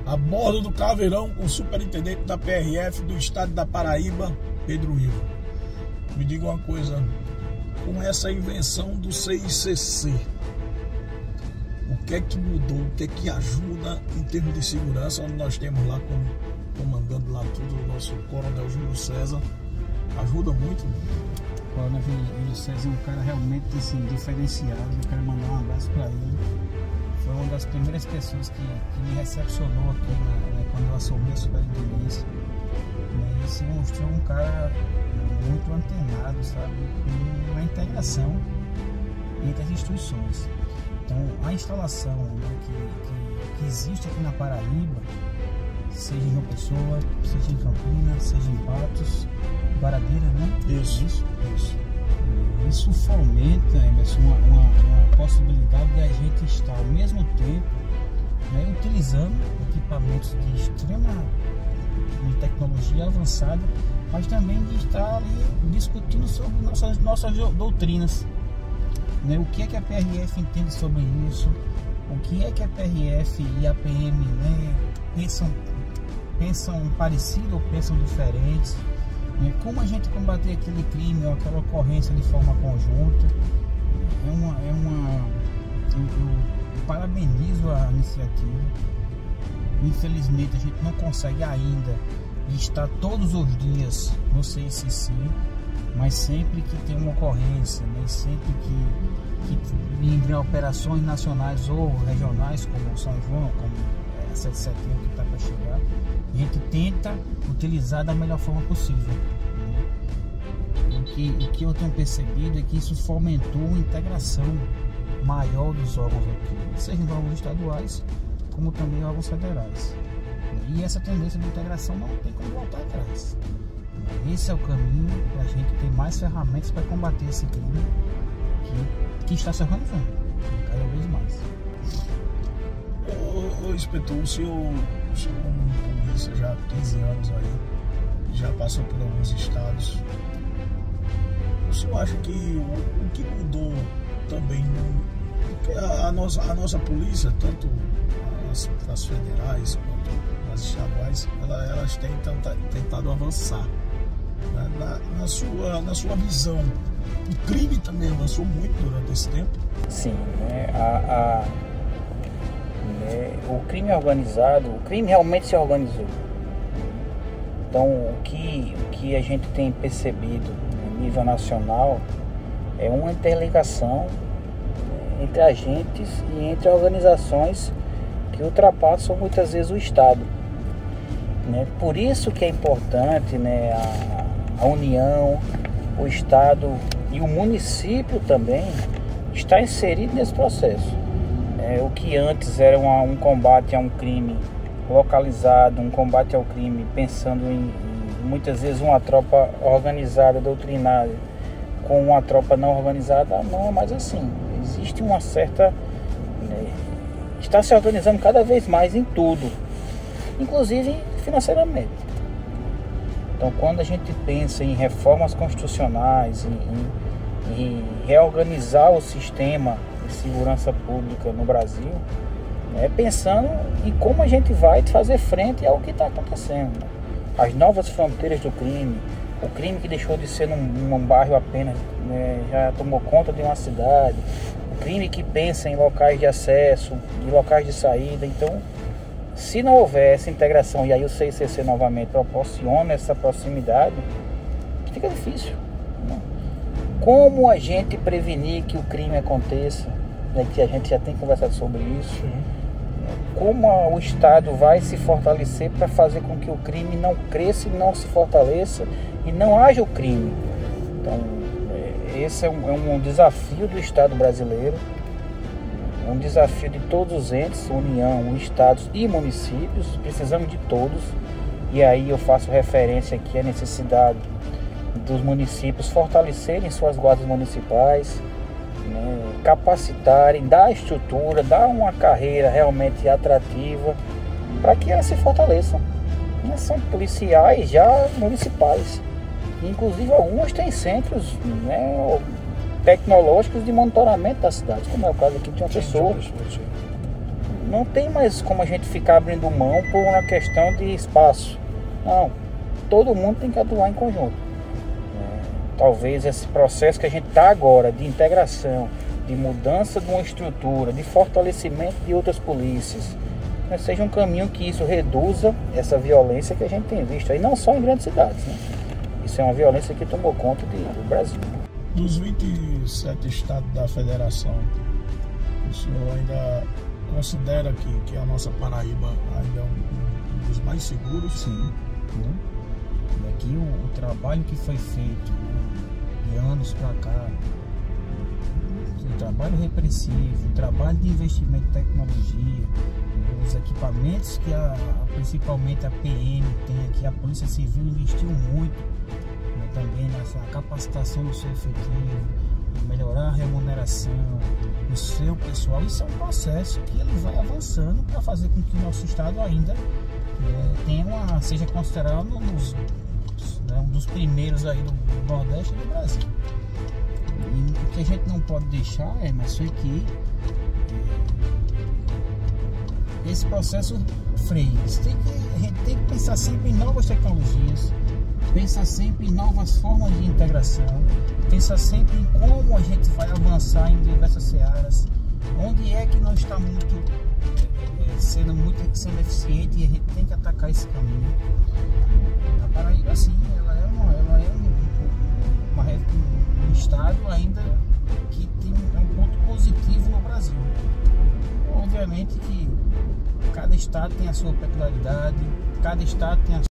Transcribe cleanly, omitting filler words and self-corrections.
a bordo do Caveirão com o superintendente da PRF do estado da Paraíba, Pedro Ivo. Me diga uma coisa, com essa invenção do CICC, o que é que mudou, o que é que ajuda em termos de segurança, onde nós temos lá comandando lá tudo o nosso Coronel Júlio César, ajuda muito? O Coronel Júlio César é um cara realmente assim, diferenciado, eu quero mandar um abraço para ele. Foi uma das primeiras pessoas que me recepcionou aqui quando eu assumi a superintendência. Ele se mostrou um cara muito antenado, sabe, com uma integração entre as instituições. Então, a instalação, né, que existe aqui na Paraíba, seja em João Pessoa, seja em Campinas, seja em Patos, Guaradeira, né? Isso fomenta, Emerson, uma possibilidade de a gente estar ao mesmo tempo, né, utilizando equipamentos de extrema tecnologia avançada, mas também de estar ali discutindo sobre nossas doutrinas, né? O que é que a PRF entende sobre isso, o que é que a PRF e a PM, né, pensam parecido ou pensam diferentes, né? Como a gente combater aquele crime ou aquela ocorrência de forma conjunta. Eu parabenizo a iniciativa. Infelizmente a gente não consegue ainda estar todos os dias no CICC, mas sempre que tem uma ocorrência, né, sempre que vem operações nacionais ou regionais, como São João, como 7 de setembro que está para chegar, a gente tenta utilizar da melhor forma possível. O que eu tenho percebido é que isso fomentou uma integração maior dos órgãos aqui, seja em órgãos estaduais, como também em órgãos federais. E essa tendência de integração não tem como voltar atrás. Esse é o caminho para a gente ter mais ferramentas para combater esse crime que está se organizando cada vez mais. Ô inspetor, o senhor como polícia já há 15 anos aí, já passou por alguns estados. O senhor acha que o que mudou também, porque a nossa polícia, tanto as federais quanto as estaduais, elas têm tentado avançar, né? Na sua visão, o crime também avançou muito durante esse tempo? Sim, né? O crime organizado, o crime realmente se organizou. Então, o que a gente tem percebido a nível nacional é uma interligação entre agentes e entre organizações que ultrapassam muitas vezes o Estado, né? Por isso que é importante, né, a União, o Estado e o município também estar inserido nesse processo. O que antes era um combate a um crime localizado, um combate ao crime pensando em muitas vezes uma tropa organizada, doutrinária, com uma tropa não organizada, não é mais assim. Existe uma certa... está se organizando cada vez mais em tudo, inclusive financeiramente. Então, quando a gente pensa em reformas constitucionais, em reorganizar o sistema de segurança pública no Brasil, pensando em como a gente vai fazer frente ao que está acontecendo, né? As novas fronteiras do crime, o crime que deixou de ser num bairro apenas, né, já tomou conta de uma cidade, o crime que pensa em locais de acesso, em locais de saída. Então, se não houver essa integração, e aí o CICC novamente proporciona essa proximidade, fica difícil, né? Como a gente prevenir que o crime aconteça, né, que a gente já tem conversado sobre isso, como o Estado vai se fortalecer para fazer com que o crime não cresça e não se fortaleça e não haja o crime. Então, esse é um desafio do Estado brasileiro, um desafio de todos os entes, União, Estados e municípios. Precisamos de todos, e aí eu faço referência aqui à necessidade dos municípios fortalecerem suas guardas municipais, né, capacitarem, dar estrutura, dar uma carreira realmente atrativa para que elas se fortaleçam. São policiais já municipais, inclusive algumas têm centros, né, tecnológicos de monitoramento da cidade, como é o caso aqui de João Pessoa. não tem mais como a gente ficar abrindo mão por uma questão de espaço. Não, todo mundo tem que atuar em conjunto. Talvez esse processo que a gente está agora de integração, de mudança de uma estrutura, de fortalecimento de outras polícias, seja um caminho que isso reduza essa violência que a gente tem visto aí, não só em grandes cidades, né? Isso é uma violência que tomou conta do Brasil. Dos 27 estados da federação, o senhor ainda considera que a nossa Paraíba ainda é um dos mais seguros? Sim. E aqui o trabalho que foi feito de anos para cá, o trabalho repressivo, o trabalho de investimento em tecnologia, os equipamentos que principalmente a PM tem aqui, a Polícia Civil investiu muito, né, também nessa capacitação do seu efetivo, melhorar a remuneração do seu pessoal. Isso é um processo que ele vai avançando para fazer com que o nosso estado ainda seja considerado um dos primeiros aí do Nordeste e do Brasil. E o que a gente não pode deixar, Emerson, é que esse processo freia. A gente tem que pensar sempre em novas tecnologias, pensar sempre em novas formas de integração, pensar sempre em como a gente vai avançar em diversas searas, onde é que não está sendo eficiente, e a gente tem que atacar esse caminho. A Paraíba, sim, ela é um estado ainda que tem um ponto positivo no Brasil. Obviamente que cada estado tem a sua peculiaridade, cada estado tem a